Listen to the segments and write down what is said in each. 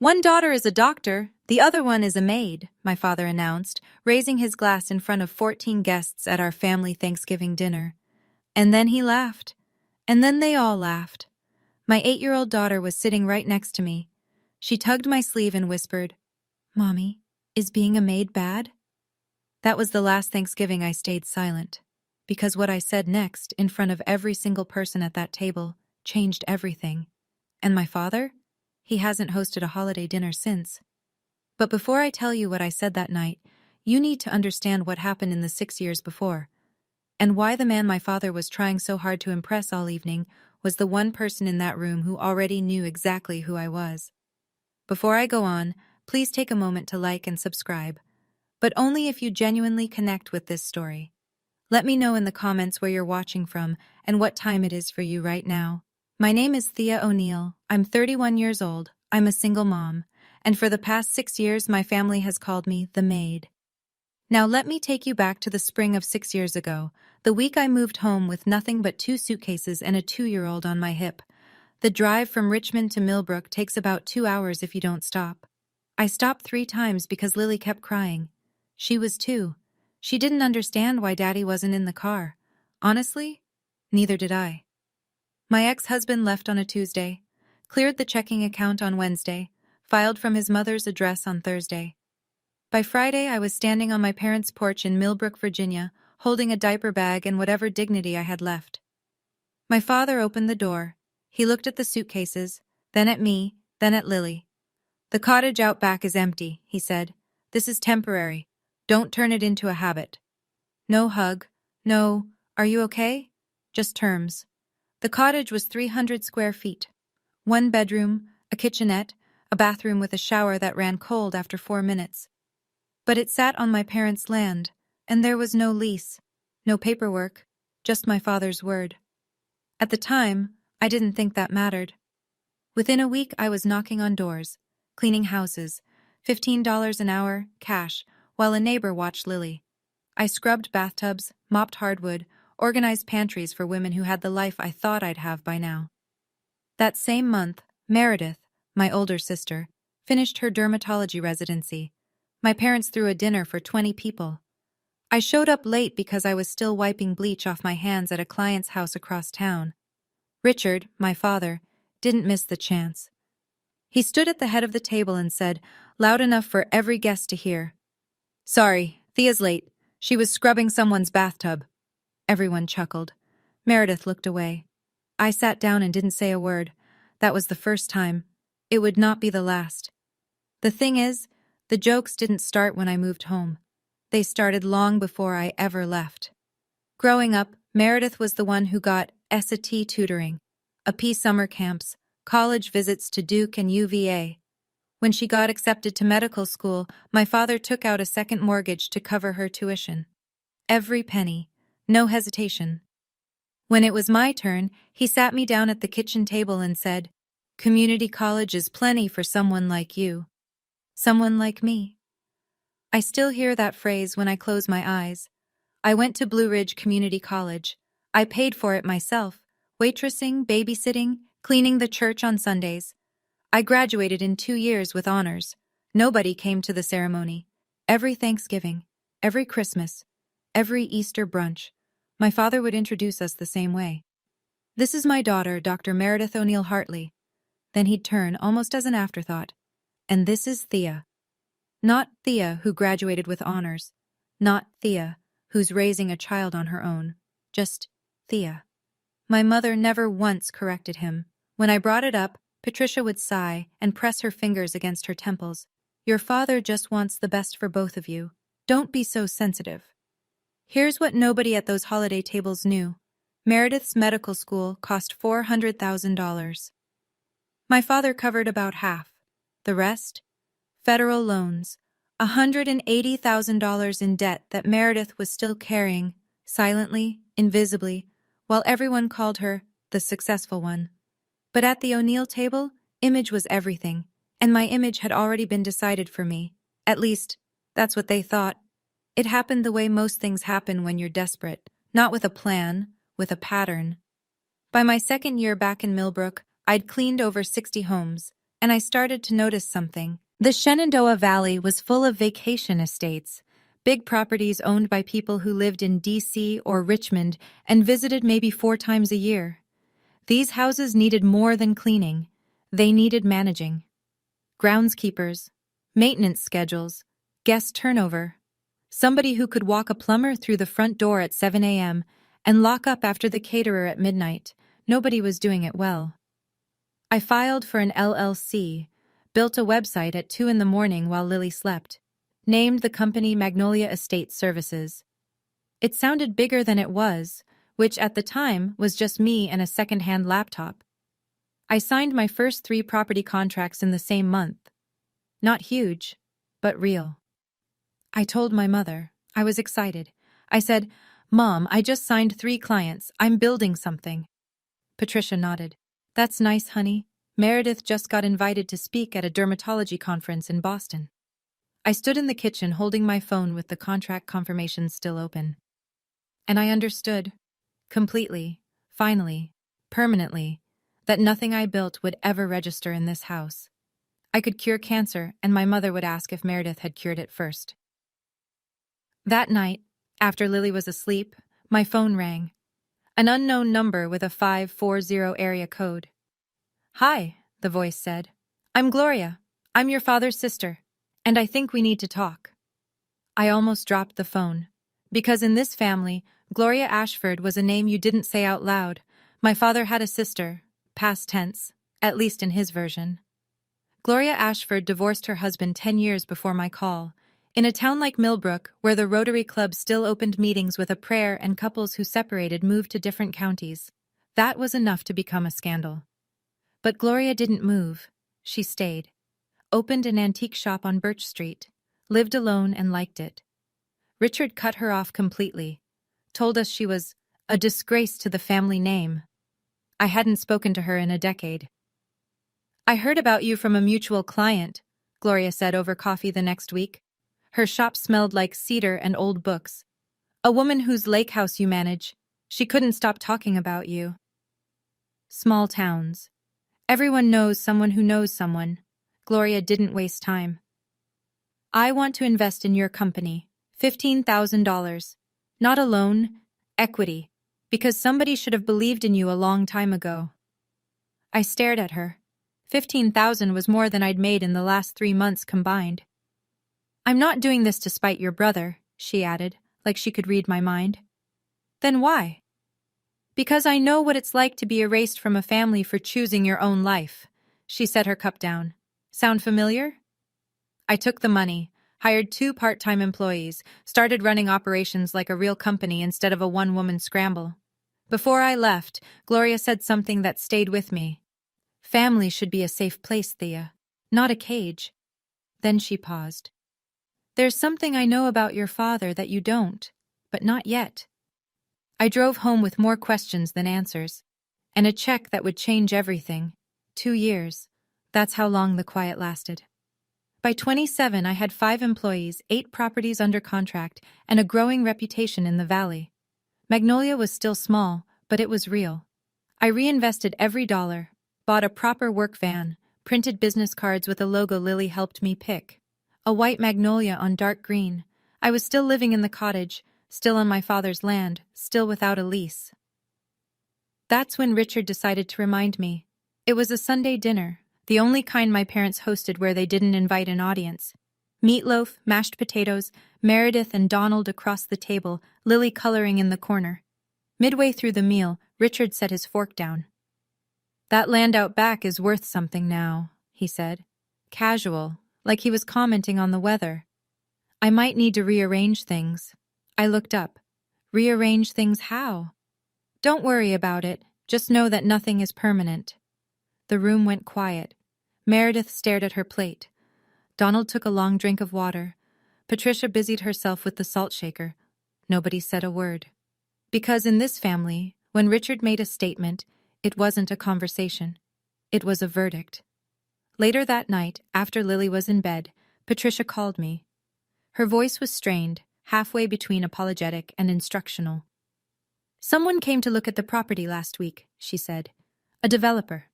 One daughter is a doctor, the other one is a maid, my father announced, raising his glass in front of 14 guests at our family Thanksgiving dinner. And then he laughed. And then they all laughed. My 8-year-old daughter was sitting right next to me. She tugged my sleeve and whispered, "Mommy, is being a maid bad?" That was the last Thanksgiving I stayed silent, because what I said next, in front of every single person at that table, changed everything. And my father? He hasn't hosted a holiday dinner since. But before I tell you what I said that night, you need to understand what happened in the 6 years before, and why the man my father was trying so hard to impress all evening was the one person in that room who already knew exactly who I was. Before I go on, please take a moment to like and subscribe, but only if you genuinely connect with this story. Let me know in the comments where you're watching from and what time it is for you right now. My name is Thea O'Neill. I'm 31 years old. I'm a single mom, and for the past 6 years my family has called me the Maid. Now let me take you back to the spring of 6 years ago, the week I moved home with nothing but 2 suitcases and a 2-year-old on my hip. The drive from Richmond to Millbrook takes about 2 hours if you don't stop. I stopped 3 times because Lily kept crying. She was 2. She didn't understand why Daddy wasn't in the car. Honestly, neither did I. My ex-husband left on a Tuesday, cleared the checking account on Wednesday, filed from his mother's address on Thursday. By Friday, I was standing on my parents' porch in Millbrook, Virginia, holding a diaper bag and whatever dignity I had left. My father opened the door. He looked at the suitcases, then at me, then at Lily. "The cottage out back is empty," he said. "This is temporary. Don't turn it into a habit." No hug, no, "Are you okay?" Just terms. The cottage was 300 square feet. 1 bedroom, a kitchenette, a bathroom with a shower that ran cold after 4 minutes. But it sat on my parents' land, and there was no lease, no paperwork, just my father's word. At the time, I didn't think that mattered. Within a week, I was knocking on doors, cleaning houses, $15 an hour, cash, while a neighbor watched Lily. I scrubbed bathtubs, mopped hardwood, organized pantries for women who had the life I thought I'd have by now. That same month, Meredith, my older sister, finished her dermatology residency. My parents threw a dinner for 20 people. I showed up late because I was still wiping bleach off my hands at a client's house across town. Richard, my father, didn't miss the chance. He stood at the head of the table and said, loud enough for every guest to hear, "Sorry, Thea's late. She was scrubbing someone's bathtub." Everyone chuckled. Meredith looked away. I sat down and didn't say a word. That was the first time. It would not be the last. The thing is, the jokes didn't start when I moved home. They started long before I ever left. Growing up, Meredith was the one who got SAT tutoring, AP summer camps, college visits to Duke and UVA. When she got accepted to medical school, my father took out a second mortgage to cover her tuition. Every penny, no hesitation. When it was my turn, he sat me down at the kitchen table and said, "Community college is plenty for someone like you." Someone like me. I still hear that phrase when I close my eyes. I went to Blue Ridge Community College. I paid for it myself, waitressing, babysitting, cleaning the church on Sundays. I graduated in 2 years with honors. Nobody came to the ceremony. Every Thanksgiving, every Christmas, every Easter brunch, my father would introduce us the same way. "This is my daughter, Dr. Meredith O'Neill Hartley." Then he'd turn, almost as an afterthought. "And this is Thea." Not Thea, who graduated with honors. Not Thea, who's raising a child on her own. Just Thea. My mother never once corrected him. When I brought it up, Patricia would sigh and press her fingers against her temples. "Your father just wants the best for both of you. Don't be so sensitive." Here's what nobody at those holiday tables knew. Meredith's medical school cost $400,000. My father covered about half. The rest? Federal loans. $180,000 in debt that Meredith was still carrying, silently, invisibly, while everyone called her the successful one. But at the O'Neill table, image was everything, and my image had already been decided for me. At least, that's what they thought. It happened the way most things happen when you're desperate, not with a plan, with a pattern. By my second year back in Millbrook, I'd cleaned over 60 homes, and I started to notice something. The Shenandoah Valley was full of vacation estates, big properties owned by people who lived in D.C. or Richmond and visited maybe 4 times a year. These houses needed more than cleaning. They needed managing. Groundskeepers, maintenance schedules, guest turnover. Somebody who could walk a plumber through the front door at 7 a.m. and lock up after the caterer at midnight. Nobody was doing it well. I filed for an LLC, built a website at 2 in the morning while Lily slept, named the company Magnolia Estate Services. It sounded bigger than it was, which at the time was just me and a second-hand laptop. I signed my first 3 property contracts in the same month. Not huge, but real. I told my mother. I was excited. I said, "Mom, I just signed 3 clients. I'm building something." Patricia nodded. "That's nice, honey. Meredith just got invited to speak at a dermatology conference in Boston." I stood in the kitchen holding my phone with the contract confirmations still open. And I understood, completely, finally, permanently, that nothing I built would ever register in this house. I could cure cancer, and my mother would ask if Meredith had cured it first. That night, after Lily was asleep, my phone rang. An unknown number with a 540 area code. "Hi," the voice said. "I'm Gloria. I'm your father's sister, and I think we need to talk." I almost dropped the phone. Because in this family, Gloria Ashford was a name you didn't say out loud. My father had a sister, past tense, at least in his version. Gloria Ashford divorced her husband 10 years before my call. In a town like Millbrook, where the Rotary Club still opened meetings with a prayer and couples who separated moved to different counties. That was enough to become a scandal. But Gloria didn't move. She stayed. Opened an antique shop on Birch Street. Lived alone and liked it. Richard cut her off completely. Told us she was a disgrace to the family name. I hadn't spoken to her in a decade. "I heard about you from a mutual client," Gloria said over coffee the next week. Her shop smelled like cedar and old books. "A woman whose lake house you manage. She couldn't stop talking about you." Small towns. Everyone knows someone who knows someone. Gloria didn't waste time. "I want to invest in your company. $15,000. Not a loan, equity. Because somebody should have believed in you a long time ago." I stared at her. 15,000 was more than I'd made in the last 3 months combined. "I'm not doing this to spite your brother," she added, like she could read my mind. "Then why?" "Because I know what it's like to be erased from a family for choosing your own life." She set her cup down. "Sound familiar?" I took the money, hired 2 part-time employees, started running operations like a real company instead of a one-woman scramble. Before I left, Gloria said something that stayed with me. "Family should be a safe place, Thea, not a cage." Then she paused. "There's something I know about your father that you don't, but not yet." I drove home with more questions than answers. And a check that would change everything. 2 years. That's how long the quiet lasted. By 27, I had 5 employees, 8 properties under contract, and a growing reputation in the valley. Magnolia was still small, but it was real. I reinvested every dollar, bought a proper work van, printed business cards with a logo Lily helped me pick. A white magnolia on dark green. I was still living in the cottage, still on my father's land, still without a lease. That's when Richard decided to remind me. It was a Sunday dinner, the only kind my parents hosted where they didn't invite an audience. Meatloaf, mashed potatoes, Meredith and Donald across the table, Lily coloring in the corner. Midway through the meal, Richard set his fork down. "That land out back is worth something now," he said. Casual, like he was commenting on the weather. "I might need to rearrange things." I looked up. "Rearrange things how?" "Don't worry about it. Just know that nothing is permanent." The room went quiet. Meredith stared at her plate. Donald took a long drink of water. Patricia busied herself with the salt shaker. Nobody said a word. Because in this family, when Richard made a statement, it wasn't a conversation. It was a verdict. Later that night, after Lily was in bed, Patricia called me. Her voice was strained, halfway between apologetic and instructional. "Someone came to look at the property last week," she said. "A developer."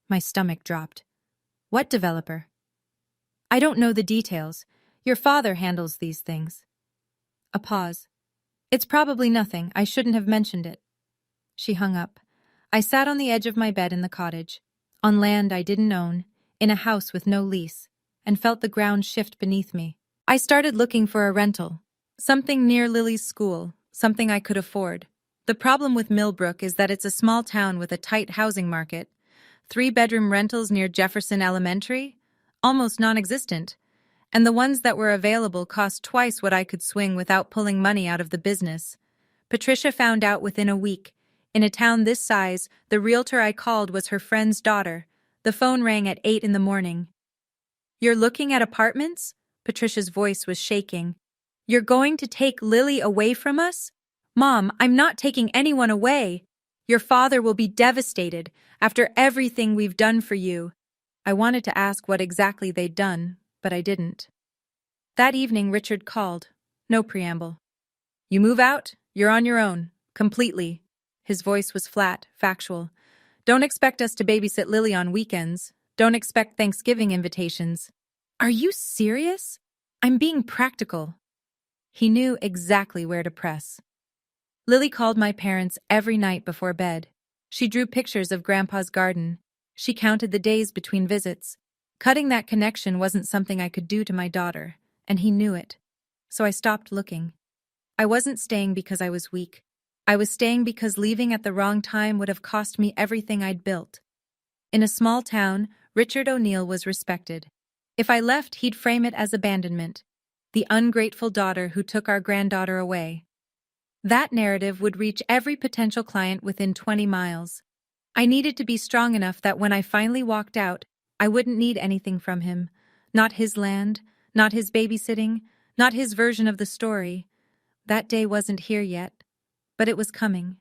My stomach dropped. What developer? I don't know the details. Your father handles these things. A pause. It's probably nothing. I shouldn't have mentioned it. She hung up. I sat on the edge of my bed in the cottage, on land I didn't own, in a house with no lease, and felt the ground shift beneath me. I started looking for a rental. Something near Lily's school, something I could afford. The problem with Millbrook is that it's a small town with a tight housing market. 3-bedroom rentals near Jefferson Elementary? Almost non-existent. And the ones that were available cost twice what I could swing without pulling money out of the business. Patricia found out within a week. In a town this size, the realtor I called was her friend's daughter. The phone rang at 8 in the morning. You're looking at apartments? Patricia's voice was shaking. You're going to take Lily away from us? Mom, I'm not taking anyone away. Your father will be devastated after everything we've done for you. I wanted to ask what exactly they'd done, but I didn't. That evening, Richard called. No preamble. You move out, you're on your own. Completely. His voice was flat, factual. Don't expect us to babysit Lily on weekends. Don't expect Thanksgiving invitations. Are you serious? I'm being practical. He knew exactly where to press. Lily called my parents every night before bed. She drew pictures of Grandpa's garden. She counted the days between visits. Cutting that connection wasn't something I could do to my daughter, and he knew it. So I stopped looking. I wasn't staying because I was weak. I was staying because leaving at the wrong time would have cost me everything I'd built. In a small town, Richard O'Neill was respected. If I left, he'd frame it as abandonment. The ungrateful daughter who took our granddaughter away. That narrative would reach every potential client within 20 miles. I needed to be strong enough that when I finally walked out, I wouldn't need anything from him. Not his land, not his babysitting, not his version of the story. That day wasn't here yet, but it was coming.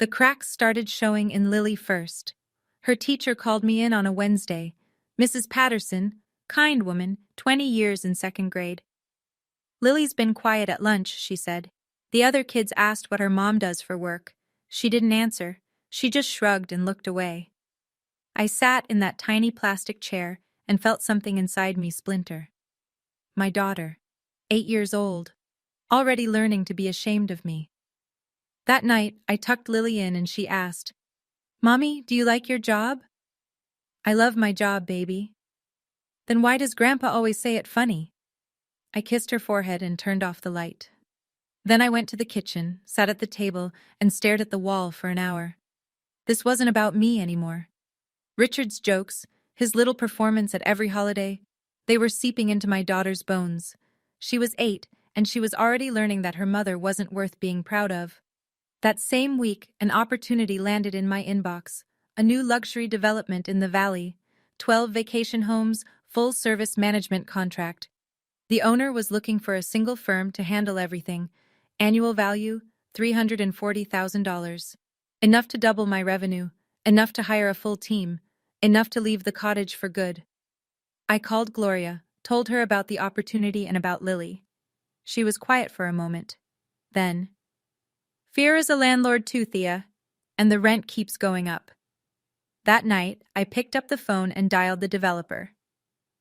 The cracks started showing in Lily first. Her teacher called me in on a Wednesday. Mrs. Patterson, kind woman, 20 years in 2nd grade. Lily's been quiet at lunch, she said. The other kids asked what her mom does for work. She didn't answer. She just shrugged and looked away. I sat in that tiny plastic chair and felt something inside me splinter. My daughter, 8 years old, already learning to be ashamed of me. That night, I tucked Lily in and she asked, Mommy, do you like your job? I love my job, baby. Then why does Grandpa always say it funny? I kissed her forehead and turned off the light. Then I went to the kitchen, sat at the table, and stared at the wall for an hour. This wasn't about me anymore. Richard's jokes, his little performance at every holiday, they were seeping into my daughter's bones. She was 8, and she was already learning that her mother wasn't worth being proud of. That same week, an opportunity landed in my inbox. A new luxury development in the valley. 12 vacation homes, full-service management contract. The owner was looking for a single firm to handle everything. Annual value, $340,000. Enough to double my revenue, enough to hire a full team, enough to leave the cottage for good. I called Gloria, told her about the opportunity and about Lily. She was quiet for a moment. Then, fear is a landlord too, Thea, and the rent keeps going up. That night, I picked up the phone and dialed the developer.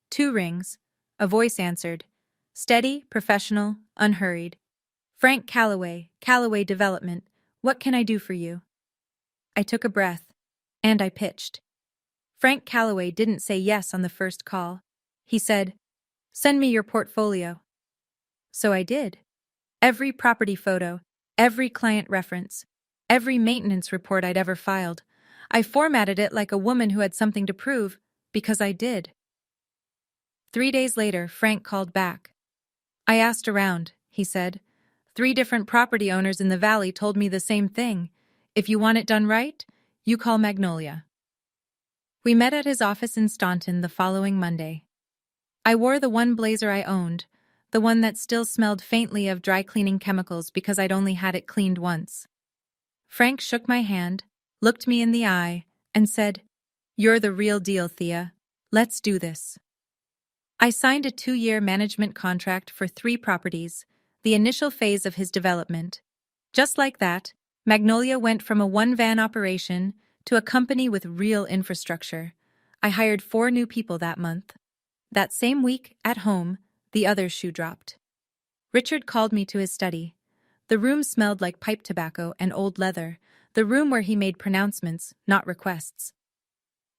2 rings. A voice answered. Steady, professional, unhurried. Frank Calloway, Calloway Development. What can I do for you? I took a breath, and I pitched. Frank Calloway didn't say yes on the first call. He said, Send me your portfolio. So I did. Every property photo, every client reference, every maintenance report I'd ever filed. I formatted it like a woman who had something to prove, because I did. 3 days later, Frank called back. I asked around, he said. 3 different property owners in the valley told me the same thing. If you want it done right, you call Magnolia. We met at his office in Staunton the following Monday. I wore the one blazer I owned, the one that still smelled faintly of dry cleaning chemicals because I'd only had it cleaned once. Frank shook my hand, looked me in the eye, and said, You're the real deal, Thea. Let's do this. I signed a 2-year management contract for 3 properties, the initial phase of his development. Just like that, Magnolia went from a 1-van operation to a company with real infrastructure. I hired 4 new people that month. That same week, at home, the other shoe dropped. Richard called me to his study. The room smelled like pipe tobacco and old leather, the room where he made pronouncements, not requests.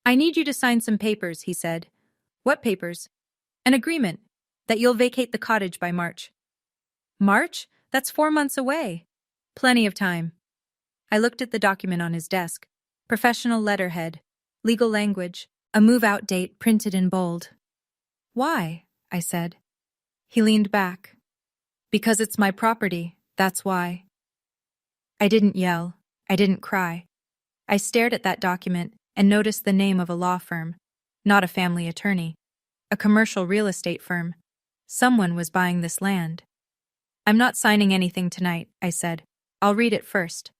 "I need you to sign some papers," he said. "What papers?" "An agreement. That you'll vacate the cottage by March." "March? That's 4 months away." "Plenty of time." I looked at the document on his desk. Professional letterhead, legal language, a move-out date printed in bold. "Why?" I said. He leaned back. "Because it's my property, that's why." I didn't yell. I didn't cry. I stared at that document and noticed the name of a law firm, not a family attorney, a commercial real estate firm. Someone was buying this land. "I'm not signing anything tonight," I said. "I'll read it first."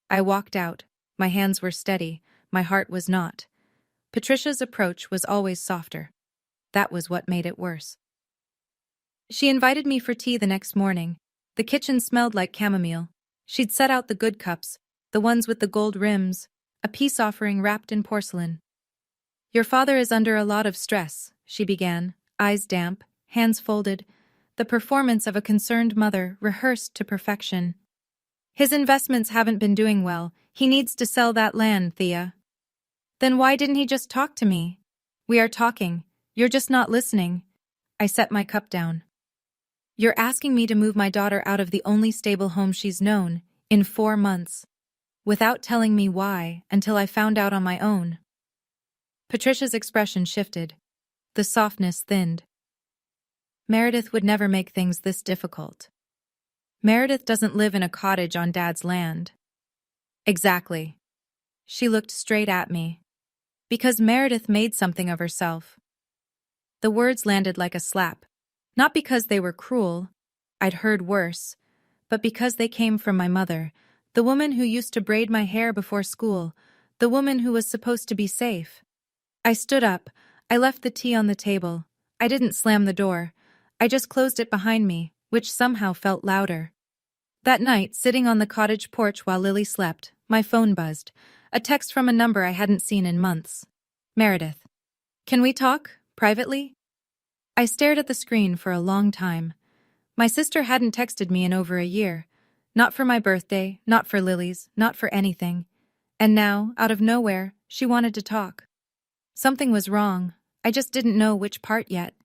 I walked out. My hands were steady. My heart was not. Patricia's approach was always softer. That was what made it worse. She invited me for tea the next morning. The kitchen smelled like chamomile. She'd set out the good cups, the ones with the gold rims, a peace offering wrapped in porcelain. "Your father is under a lot of stress," she began, eyes damp, hands folded, the performance of a concerned mother rehearsed to perfection. "His investments haven't been doing well. He needs to sell that land, Thea." "Then why didn't he just talk to me?" "We are talking. You're just not listening." I set my cup down. "You're asking me to move my daughter out of the only stable home she's known, in 4 months, without telling me why until I found out on my own." Patricia's expression shifted. The softness thinned. "Meredith would never make things this difficult. Meredith doesn't live in a cottage on Dad's land." "Exactly." She looked straight at me. "Because Meredith made something of herself." The words landed like a slap. Not because they were cruel, I'd heard worse, but because they came from my mother, the woman who used to braid my hair before school, the woman who was supposed to be safe. I stood up. I left the tea on the table. I didn't slam the door. I just closed it behind me, which somehow felt louder. That night, sitting on the cottage porch while Lily slept, my phone buzzed. A text from a number I hadn't seen in months. "Meredith. Can we talk, privately?" I stared at the screen for a long time. My sister hadn't texted me in over a year. Not for my birthday, not for Lily's, not for anything. And now, out of nowhere, she wanted to talk. Something was wrong. I just didn't know which part yet.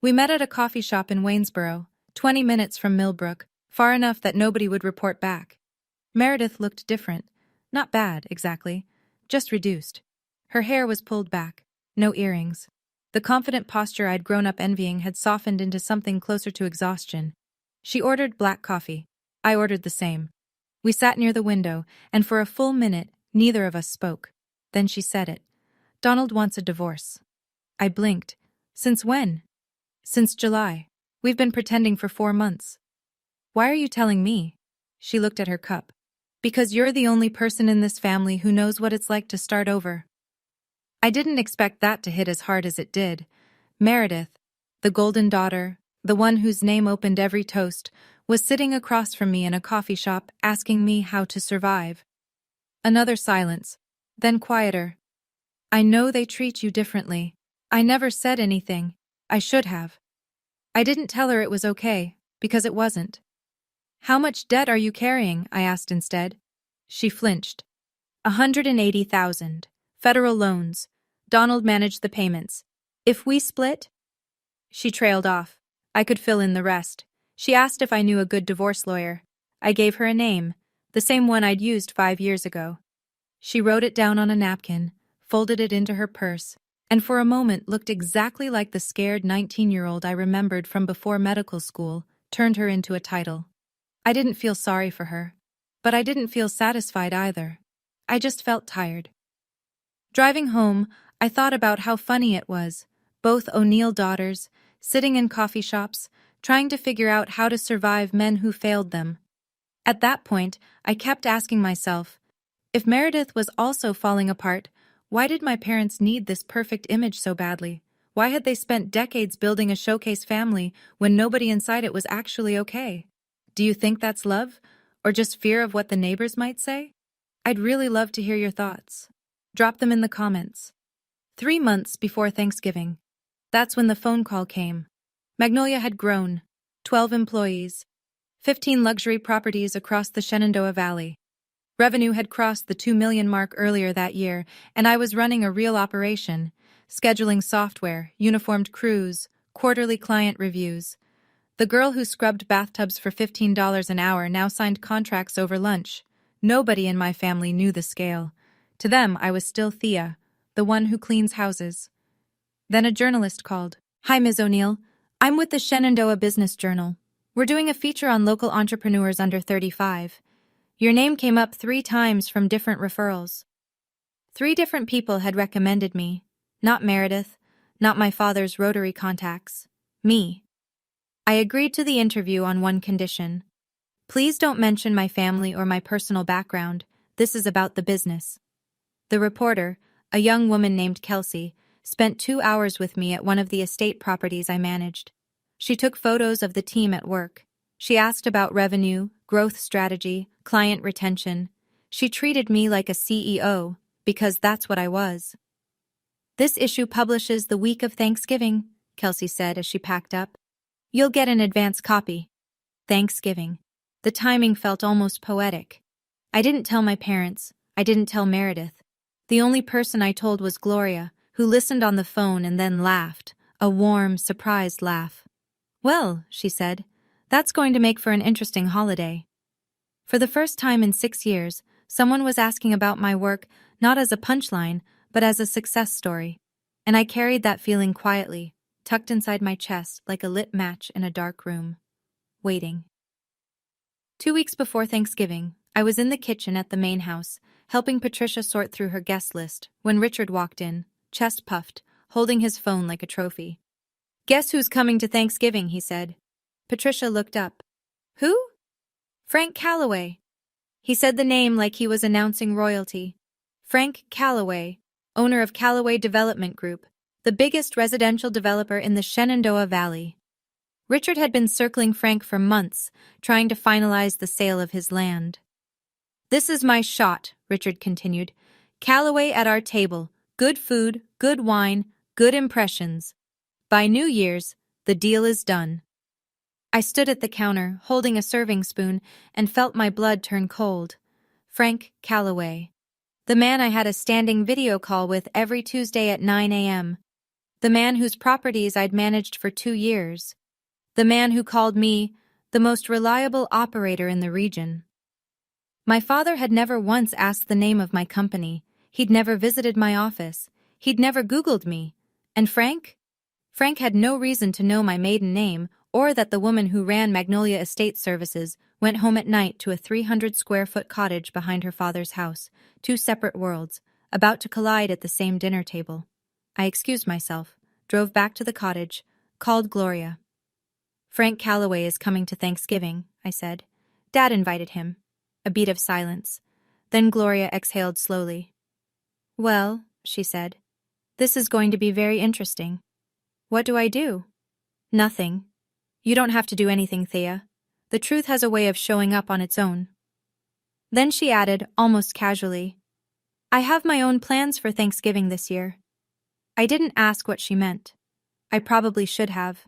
We met at a coffee shop in Waynesboro, 20 minutes from Millbrook, far enough that nobody would report back. Meredith looked different. Not bad, exactly. Just reduced. Her hair was pulled back. No earrings. The confident posture I'd grown up envying had softened into something closer to exhaustion. She ordered black coffee. I ordered the same. We sat near the window, and for a full minute, neither of us spoke. Then she said it. "Donald wants a divorce." I blinked. "Since when?" "Since July. We've been pretending for 4 months." "Why are you telling me?" She looked at her cup. "Because you're the only person in this family who knows what it's like to start over." I didn't expect that to hit as hard as it did. Meredith, the golden daughter, the one whose name opened every toast, was sitting across from me in a coffee shop asking me how to survive. Another silence, then quieter. "I know they treat you differently. I never said anything. I should have." I didn't tell her it was okay, because it wasn't. "How much debt are you carrying?" I asked instead. She flinched. 180,000. Federal loans. Donald managed the payments. "If we split?" She trailed off. I could fill in the rest. She asked if I knew a good divorce lawyer. I gave her a name, the same one I'd used 5 years ago. She wrote it down on a napkin, folded it into her purse, and for a moment looked exactly like the scared 19-year-old I remembered from before medical school, turned her into a title. I didn't feel sorry for her, but I didn't feel satisfied either. I just felt tired. Driving home, I thought about how funny it was, both O'Neill daughters, sitting in coffee shops, trying to figure out how to survive men who failed them. At that point, I kept asking myself, if Meredith was also falling apart, why did my parents need this perfect image so badly? Why had they spent decades building a showcase family when nobody inside it was actually okay? Do you think that's love? Or just fear of what the neighbors might say? I'd really love to hear your thoughts. Drop them in the comments. 3 months before Thanksgiving. That's when the phone call came. Magnolia had grown. 12 employees. 15 luxury properties across the Shenandoah Valley. Revenue had crossed the 2 million mark earlier that year, and I was running a real operation, scheduling software, uniformed crews, quarterly client reviews. The girl who scrubbed bathtubs for $15 an hour now signed contracts over lunch. Nobody in my family knew the scale. To them, I was still Thea, the one who cleans houses. Then a journalist called. "Hi, Ms. O'Neill. I'm with the Shenandoah Business Journal. We're doing a feature on local entrepreneurs under 35. Your name came up 3 times from different referrals." 3 different people had recommended me. Not Meredith, not my father's Rotary contacts. Me. I agreed to the interview on one condition. "Please don't mention my family or my personal background. This is about the business." The reporter, a young woman named Kelsey, spent 2 hours with me at one of the estate properties I managed. She took photos of the team at work. She asked about revenue, growth strategy, client retention. She treated me like a CEO, because that's what I was. "This issue publishes the week of Thanksgiving," Kelsey said as she packed up. "You'll get an advance copy." Thanksgiving. The timing felt almost poetic. I didn't tell my parents. I didn't tell Meredith. The only person I told was Gloria, who listened on the phone and then laughed, a warm, surprised laugh. "Well," she said, "that's going to make for an interesting holiday." For the first time in 6 years, someone was asking about my work not as a punchline, but as a success story. And I carried that feeling quietly, tucked inside my chest like a lit match in a dark room. Waiting. 2 weeks before Thanksgiving, I was in the kitchen at the main house, helping Patricia sort through her guest list, when Richard walked in, chest puffed, holding his phone like a trophy. "Guess who's coming to Thanksgiving," he said. Patricia looked up. "Who?" "Frank Calloway." He said the name like he was announcing royalty. Frank Calloway, owner of Calloway Development Group, the biggest residential developer in the Shenandoah Valley. Richard had been circling Frank for months, trying to finalize the sale of his land. "This is my shot," Richard continued. "Calloway at our table. Good food, good wine, good impressions. By New Year's, the deal is done." I stood at the counter, holding a serving spoon, and felt my blood turn cold. Frank Calloway. The man I had a standing video call with every Tuesday at 9 a.m. The man whose properties I'd managed for 2 years. The man who called me the most reliable operator in the region. My father had never once asked the name of my company. He'd never visited my office. He'd never Googled me. And Frank? Frank had no reason to know my maiden name or that the woman who ran Magnolia Estate Services went home at night to a 300-square-foot cottage behind her father's house, 2 separate worlds, about to collide at the same dinner table. I excused myself, drove back to the cottage, called Gloria. "Frank Calloway is coming to Thanksgiving," I said. "Dad invited him." A beat of silence. Then Gloria exhaled slowly. "Well," she said, "this is going to be very interesting." "What do I do?" "Nothing. You don't have to do anything, Thea. The truth has a way of showing up on its own." Then she added, almost casually, "I have my own plans for Thanksgiving this year." I didn't ask what she meant. I probably should have.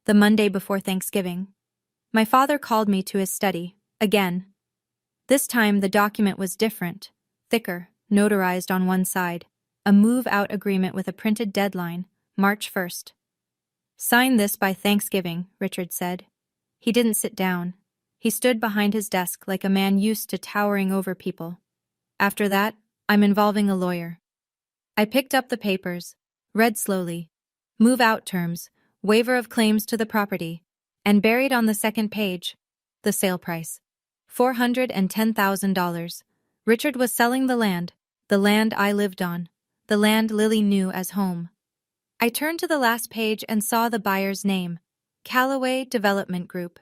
The Monday before Thanksgiving, my father called me to his study, again. This time the document was different, thicker, notarized on one side, a move-out agreement with a printed deadline, March 1st. "Sign this by Thanksgiving," Richard said. He didn't sit down. He stood behind his desk like a man used to towering over people. "After that, I'm involving a lawyer." I picked up the papers, read slowly. Move-out terms, waiver of claims to the property, and buried on the second page, the sale price. $410,000. Richard was selling the land I lived on, the land Lily knew as home. I turned to the last page and saw the buyer's name, Calloway Development Group.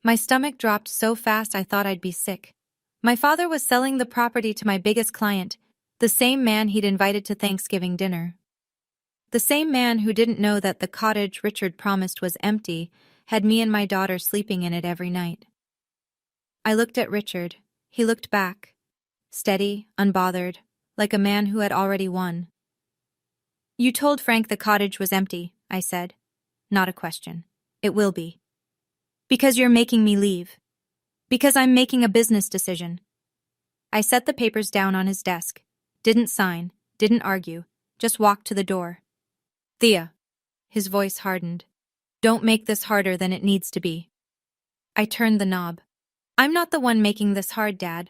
My stomach dropped so fast I thought I'd be sick. My father was selling the property to my biggest client, the same man he'd invited to Thanksgiving dinner. The same man who didn't know that the cottage Richard promised was empty had me and my daughter sleeping in it every night. I looked at Richard. He looked back. Steady, unbothered, like a man who had already won. You told Frank the cottage was empty, I said. Not a question. It will be. Because you're making me leave. Because I'm making a business decision. I set the papers down on his desk. Didn't sign, didn't argue, just walked to the door. Thea. His voice hardened. Don't make this harder than it needs to be. I turned the knob. I'm not the one making this hard, Dad.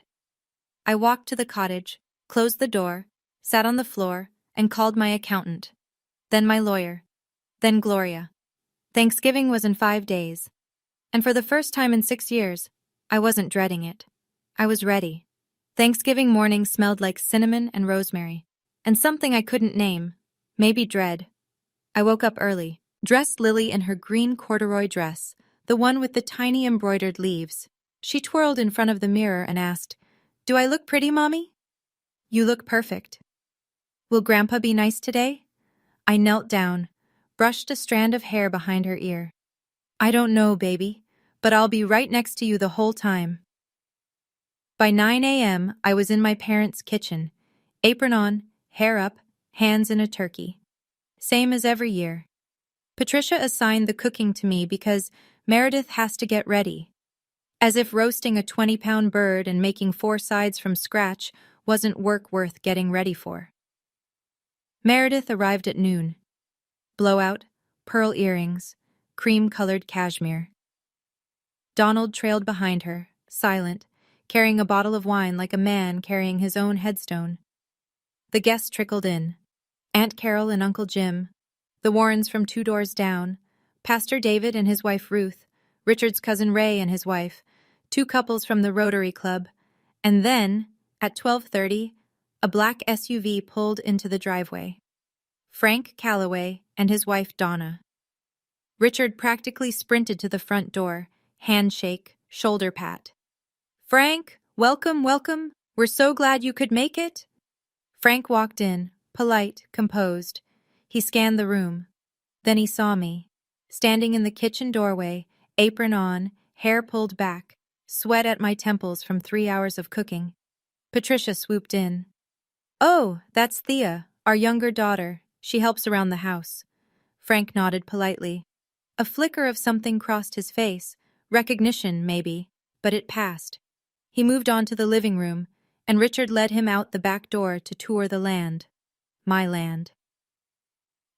I walked to the cottage, closed the door, sat on the floor, and called my accountant. Then my lawyer. Then Gloria. Thanksgiving was in 5 days. And for the first time in 6 years, I wasn't dreading it. I was ready. Thanksgiving morning smelled like cinnamon and rosemary, and something I couldn't name, maybe dread. I woke up early, dressed Lily in her green corduroy dress, the one with the tiny embroidered leaves. She twirled in front of the mirror and asked, "Do I look pretty, Mommy?" "You look perfect." "Will Grandpa be nice today?" I knelt down, brushed a strand of hair behind her ear. "I don't know, baby, but I'll be right next to you the whole time." By 9 a.m., I was in my parents' kitchen, apron on, hair up, hands in a turkey. Same as every year. Patricia assigned the cooking to me because Meredith has to get ready. As if roasting a 20-pound bird and making 4 sides from scratch wasn't work worth getting ready for. Meredith arrived at noon. Blowout, pearl earrings, cream-colored cashmere. Donald trailed behind her, silent, carrying a bottle of wine like a man carrying his own headstone. The guests trickled in. Aunt Carol and Uncle Jim, the Warrens from 2 doors down, Pastor David and his wife Ruth, Richard's cousin Ray and his wife, 2 couples from the Rotary Club, and then, at 12:30, a black SUV pulled into the driveway. Frank Calloway and his wife Donna. Richard practically sprinted to the front door, handshake, shoulder pat. "Frank, welcome, welcome. We're so glad you could make it." Frank walked in, polite, composed. He scanned the room. Then he saw me, standing in the kitchen doorway, apron on, hair pulled back, sweat at my temples from 3 hours of cooking. Patricia swooped in. "Oh, that's Thea, our younger daughter. She helps around the house." Frank nodded politely. A flicker of something crossed his face, recognition, maybe, but it passed. He moved on to the living room, and Richard led him out the back door to tour the land. My land.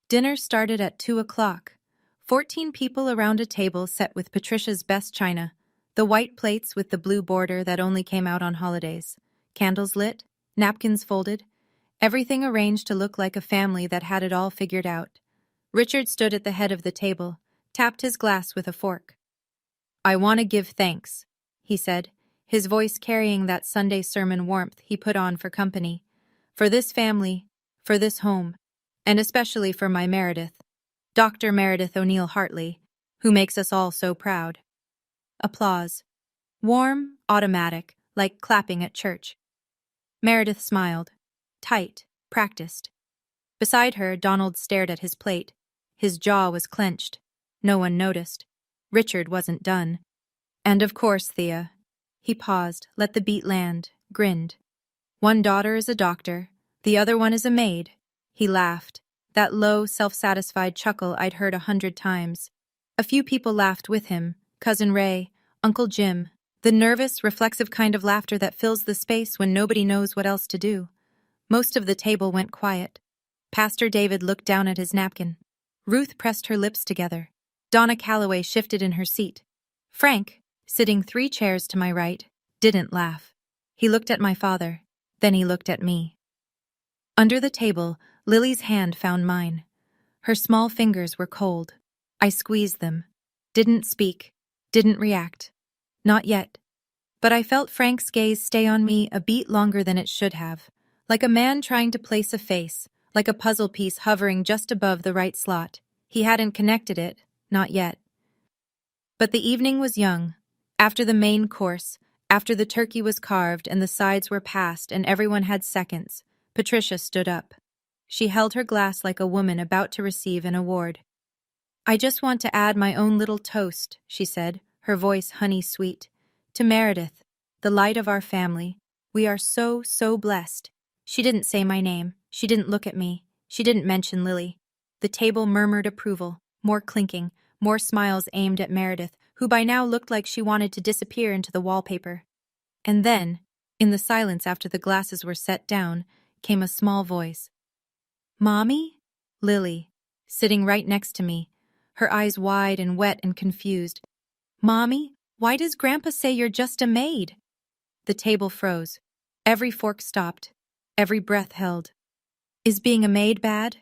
Dinner started at 2 o'clock. 14 people around a table set with Patricia's best china, the white plates with the blue border that only came out on holidays, candles lit, napkins folded, everything arranged to look like a family that had it all figured out. Richard stood at the head of the table, tapped his glass with a fork. "I want to give thanks," he said, his voice carrying that Sunday sermon warmth he put on for company. "For this family, for this home, and especially for my Meredith, Dr. Meredith O'Neill Hartley, who makes us all so proud." Applause. Warm, automatic, like clapping at church. Meredith smiled. Tight, practiced. Beside her, Donald stared at his plate. His jaw was clenched. No one noticed. Richard wasn't done. "And of course, Thea." He paused, let the beat land, grinned. "One daughter is a doctor, the other one is a maid." He laughed, that low, self-satisfied chuckle I'd heard 100 times. A few people laughed with him, Cousin Ray, Uncle Jim, the nervous, reflexive kind of laughter that fills the space when nobody knows what else to do. Most of the table went quiet. Pastor David looked down at his napkin. Ruth pressed her lips together. Donna Calloway shifted in her seat. Frank, sitting 3 chairs to my right, didn't laugh. He looked at my father, then he looked at me. Under the table, Lily's hand found mine. Her small fingers were cold. I squeezed them. Didn't speak. Didn't react. Not yet. But I felt Frank's gaze stay on me a beat longer than it should have, like a man trying to place a face, like a puzzle piece hovering just above the right slot. He hadn't connected it, not yet. But the evening was young. After the main course, after the turkey was carved and the sides were passed and everyone had seconds, Patricia stood up. She held her glass like a woman about to receive an award. "I just want to add my own little toast," she said, her voice honey-sweet. "To Meredith, the light of our family. We are so, so blessed." She didn't say my name. She didn't look at me. She didn't mention Lily. The table murmured approval, more clinking, more smiles aimed at Meredith, who by now looked like she wanted to disappear into the wallpaper. And then, in the silence after the glasses were set down, came a small voice. "Mommy?" Lily, sitting right next to me, her eyes wide and wet and confused. "Mommy, why does Grandpa say you're just a maid?" The table froze. Every fork stopped. Every breath held. Is being a maid bad?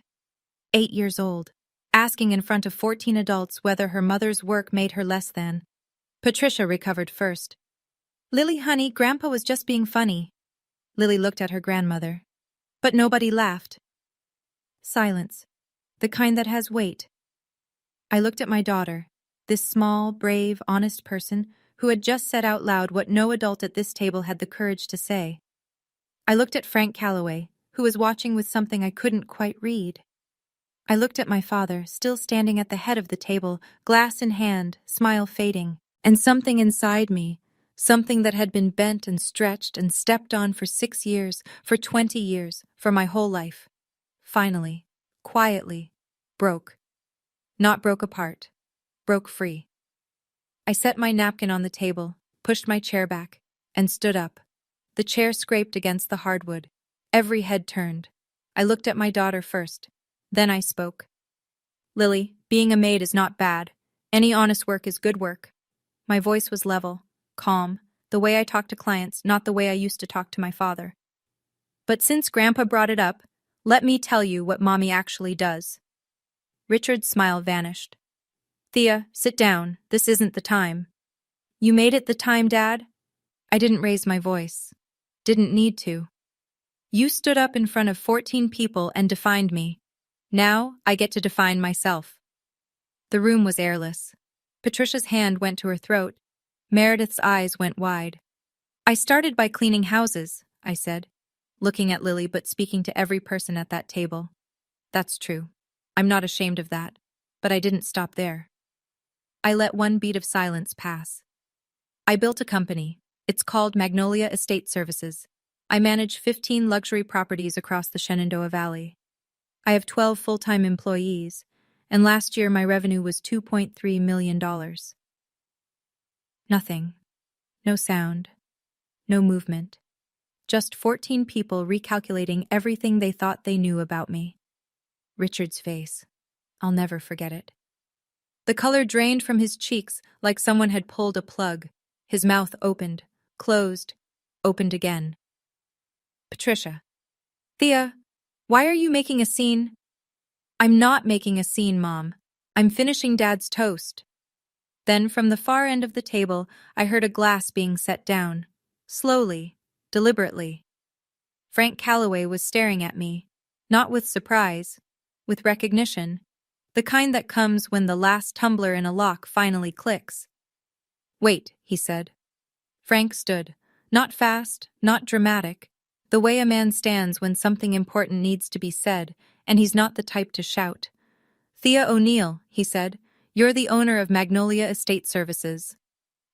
8 years old, asking in front of 14 adults whether her mother's work made her less than. Patricia recovered first. "Lily, honey, Grandpa was just being funny." Lily looked at her grandmother. But nobody laughed. Silence. The kind that has weight. I looked at my daughter, this small, brave, honest person who had just said out loud what no adult at this table had the courage to say. I looked at Frank Calloway, who was watching with something I couldn't quite read. I looked at my father, still standing at the head of the table, glass in hand, smile fading, and something inside me, something that had been bent and stretched and stepped on for 6 years, for 20 years, for my whole life. Finally, quietly, broke. Not broke apart. Broke free. I set my napkin on the table, pushed my chair back, and stood up. The chair scraped against the hardwood. Every head turned. I looked at my daughter first. Then I spoke. "Lily, being a maid is not bad. Any honest work is good work." My voice was level, calm, the way I talk to clients, not the way I used to talk to my father. "But since Grandpa brought it up, let me tell you what Mommy actually does." Richard's smile vanished. "Thea, sit down. This isn't the time." "You made it the time, Dad?" I didn't raise my voice. Didn't need to. "You stood up in front of 14 people and defined me. Now I get to define myself." The room was airless. Patricia's hand went to her throat. Meredith's eyes went wide. "I started by cleaning houses," I said, looking at Lily but speaking to every person at that table. That's true. I'm not ashamed of that. But I didn't stop there. I let one beat of silence pass. I built a company. It's called Magnolia Estate Services. I manage 15 luxury properties across the Shenandoah Valley. I have 12 full-time employees, and last year my revenue was $2.3 million. Nothing. No sound. No movement. Just 14 people recalculating everything they thought they knew about me. Richard's face. I'll never forget it. The color drained from his cheeks like someone had pulled a plug. His mouth opened, closed, opened again. "Patricia." "Thea, why are you making a scene?" "I'm not making a scene, Mom. I'm finishing Dad's toast." Then from the far end of the table, I heard a glass being set down. Slowly, deliberately. Frank Calloway was staring at me, not with surprise, with recognition, the kind that comes when the last tumbler in a lock finally clicks. "Wait," he said. Frank stood, not fast, not dramatic, the way a man stands when something important needs to be said, and he's not the type to shout. "Thea O'Neill," he said, "you're the owner of Magnolia Estate Services."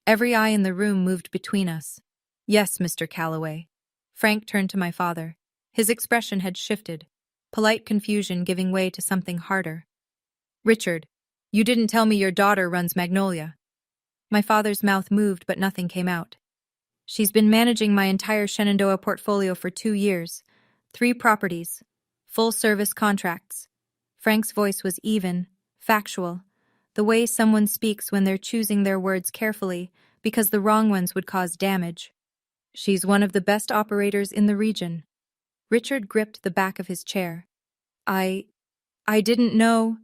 Every eye in the room moved between us. "Yes, Mr. Calloway." Frank turned to my father. His expression had shifted, polite confusion giving way to something harder. "Richard, you didn't tell me your daughter runs Magnolia." My father's mouth moved, but nothing came out. "She's been managing my entire Shenandoah portfolio for 2 years. 3 properties. Full-service contracts." Frank's voice was even, factual, the way someone speaks when they're choosing their words carefully because the wrong ones would cause damage. "She's one of the best operators in the region." Richard gripped the back of his chair. I didn't know."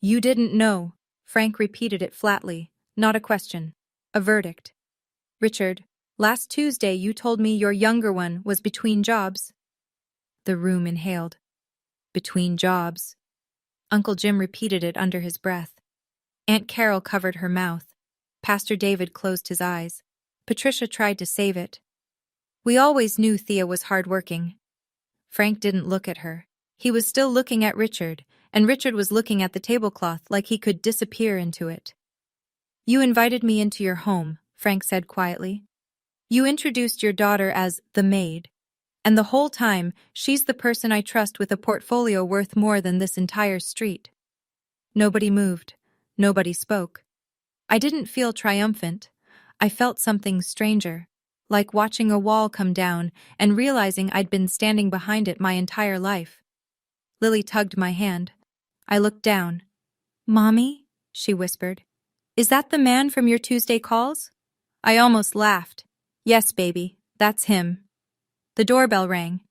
"You didn't know." Frank repeated it flatly, not a question, a verdict. "Richard, last Tuesday you told me your younger one was between jobs." The room inhaled. "Between jobs." Uncle Jim repeated it under his breath. Aunt Carol covered her mouth. Pastor David closed his eyes. Patricia tried to save it. "We always knew Thea was hardworking." Frank didn't look at her. He was still looking at Richard, and Richard was looking at the tablecloth like he could disappear into it. "You invited me into your home," Frank said quietly. "You introduced your daughter as the maid. And the whole time, she's the person I trust with a portfolio worth more than this entire street. Nobody moved. Nobody spoke. I didn't feel triumphant. I felt something stranger, like watching a wall come down and realizing I'd been standing behind it my entire life. Lily tugged my hand. I looked down. "Mommy?" she whispered. "Is that the man from your Tuesday calls?" I almost laughed. "Yes, baby, that's him." The doorbell rang.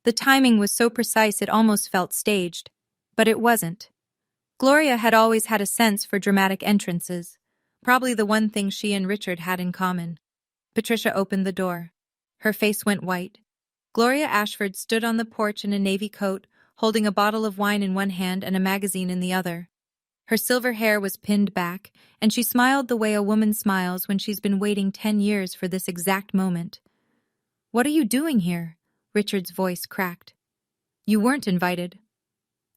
The timing was so precise it almost felt staged. But it wasn't. Gloria had always had a sense for dramatic entrances, probably the one thing she and Richard had in common. Patricia opened the door. Her face went white. Gloria Ashford stood on the porch in a navy coat, holding a bottle of wine in one hand and a magazine in the other. Her silver hair was pinned back, and she smiled the way a woman smiles when she's been waiting 10 years for this exact moment. "What are you doing here?" Richard's voice cracked. "You weren't invited."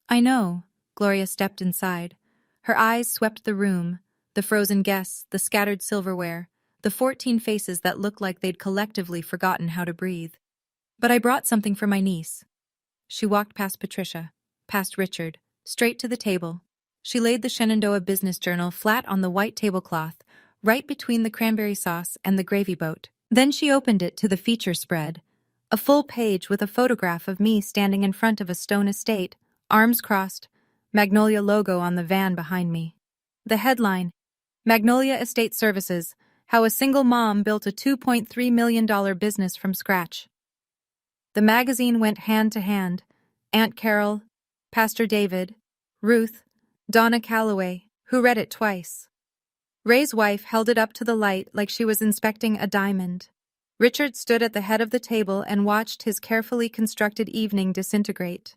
"I know." Gloria stepped inside. Her eyes swept the room, the frozen guests, the scattered silverware, the 14 faces that looked like they'd collectively forgotten how to breathe. "But I brought something for my niece." She walked past Patricia, past Richard, straight to the table. She laid the Shenandoah Business Journal flat on the white tablecloth, right between the cranberry sauce and the gravy boat. Then she opened it to the feature spread, a full page with a photograph of me standing in front of a stone estate, arms crossed, Magnolia logo on the van behind me. The headline, "Magnolia Estate Services, How a Single Mom Built a $2.3 million Business from Scratch." The magazine went hand to hand. Aunt Carol, Pastor David, Ruth, Donna Calloway, who read it twice. Ray's wife held it up to the light like she was inspecting a diamond. Richard stood at the head of the table and watched his carefully constructed evening disintegrate.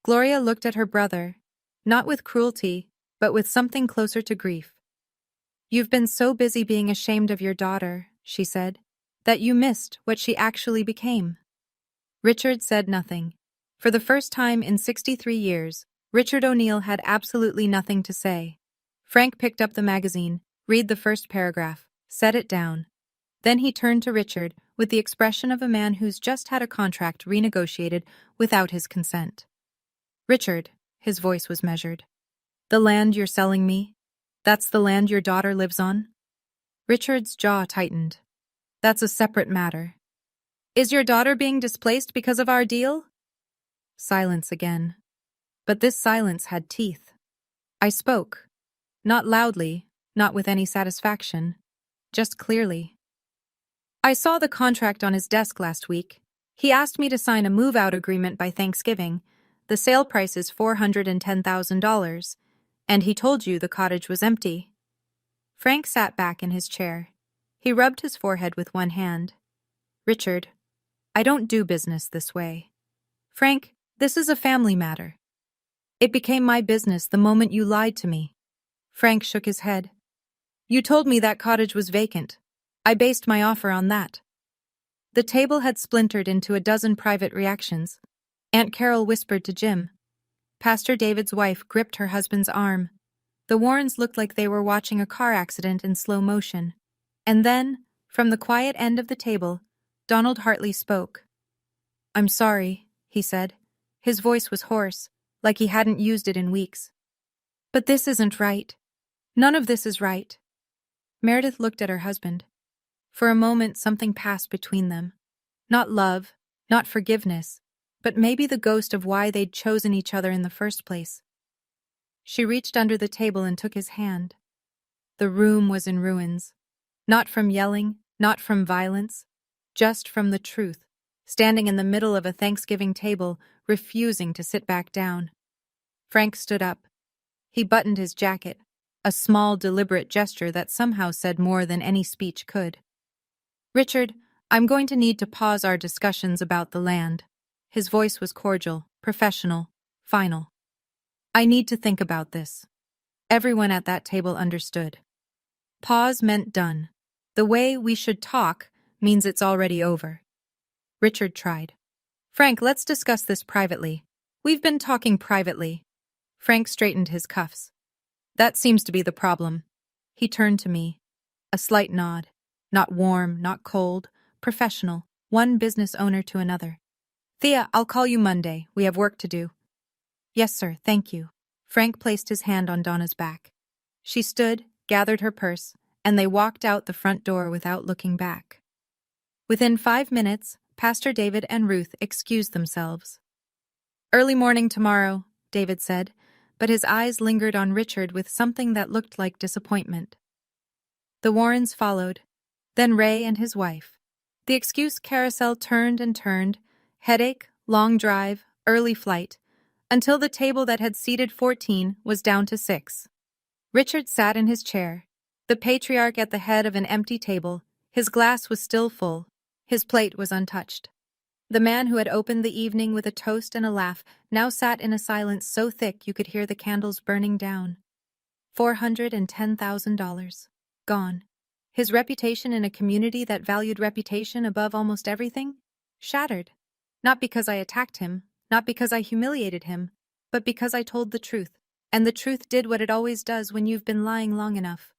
Gloria looked at her brother, not with cruelty, but with something closer to grief. "You've been so busy being ashamed of your daughter," she said, "that you missed what she actually became." Richard said nothing. For the first time in 63 years, Richard O'Neill had absolutely nothing to say. Frank picked up the magazine, read the first paragraph, set it down. Then he turned to Richard with the expression of a man who's just had a contract renegotiated without his consent. "Richard," his voice was measured, "the land you're selling me, that's the land your daughter lives on?" Richard's jaw tightened. "That's a separate matter." "Is your daughter being displaced because of our deal?" Silence again. But this silence had teeth. I spoke. Not loudly, not with any satisfaction, just clearly. "I saw the contract on his desk last week. He asked me to sign a move-out agreement by Thanksgiving. The sale price is $410,000, and he told you the cottage was empty." Frank sat back in his chair. He rubbed his forehead with one hand. "Richard, I don't do business this way. Frank, this is a family matter. It became my business the moment you lied to me." Frank shook his head. "You told me that cottage was vacant. I based my offer on that." The table had splintered into a dozen private reactions. Aunt Carol whispered to Jim. Pastor David's wife gripped her husband's arm. The Warrens looked like they were watching a car accident in slow motion. And then, from the quiet end of the table, Donald Hartley spoke. "I'm sorry," he said. His voice was hoarse, like he hadn't used it in weeks. "But this isn't right. None of this is right." Meredith looked at her husband. For a moment, something passed between them. Not love, not forgiveness, but maybe the ghost of why they'd chosen each other in the first place. She reached under the table and took his hand. The room was in ruins. Not from yelling, not from violence, just from the truth, standing in the middle of a Thanksgiving table, refusing to sit back down. Frank stood up. He buttoned his jacket, a small, deliberate gesture that somehow said more than any speech could. "Richard, I'm going to need to pause our discussions about the land." His voice was cordial, professional, final. "I need to think about this." Everyone at that table understood. Pause meant done. The way we should talk means it's already over. Richard tried. "Frank, let's discuss this privately. We've been talking privately." Frank straightened his cuffs. "That seems to be the problem." He turned to me. A slight nod. Not warm, not cold, professional, one business owner to another. Thea, I'll call you Monday. We have work to do. Yes, sir, thank you. Frank placed his hand on Donna's back. She stood, gathered her purse, and they walked out the front door without looking back. Within 5 minutes, Pastor David and Ruth excused themselves. Early morning tomorrow, David said, but his eyes lingered on Richard with something that looked like disappointment. The Warrens followed, then Ray and his wife. The excuse carousel turned and turned, headache, long drive, early flight, until the table that had seated 14 was down to 6. Richard sat in his chair, the patriarch at the head of an empty table. His glass was still full. His plate was untouched. The man who had opened the evening with a toast and a laugh now sat in a silence so thick you could hear the candles burning down. $410,000. Gone. His reputation in a community that valued reputation above almost everything? Shattered. Not because I attacked him, not because I humiliated him, but because I told the truth. And the truth did what it always does when you've been lying long enough.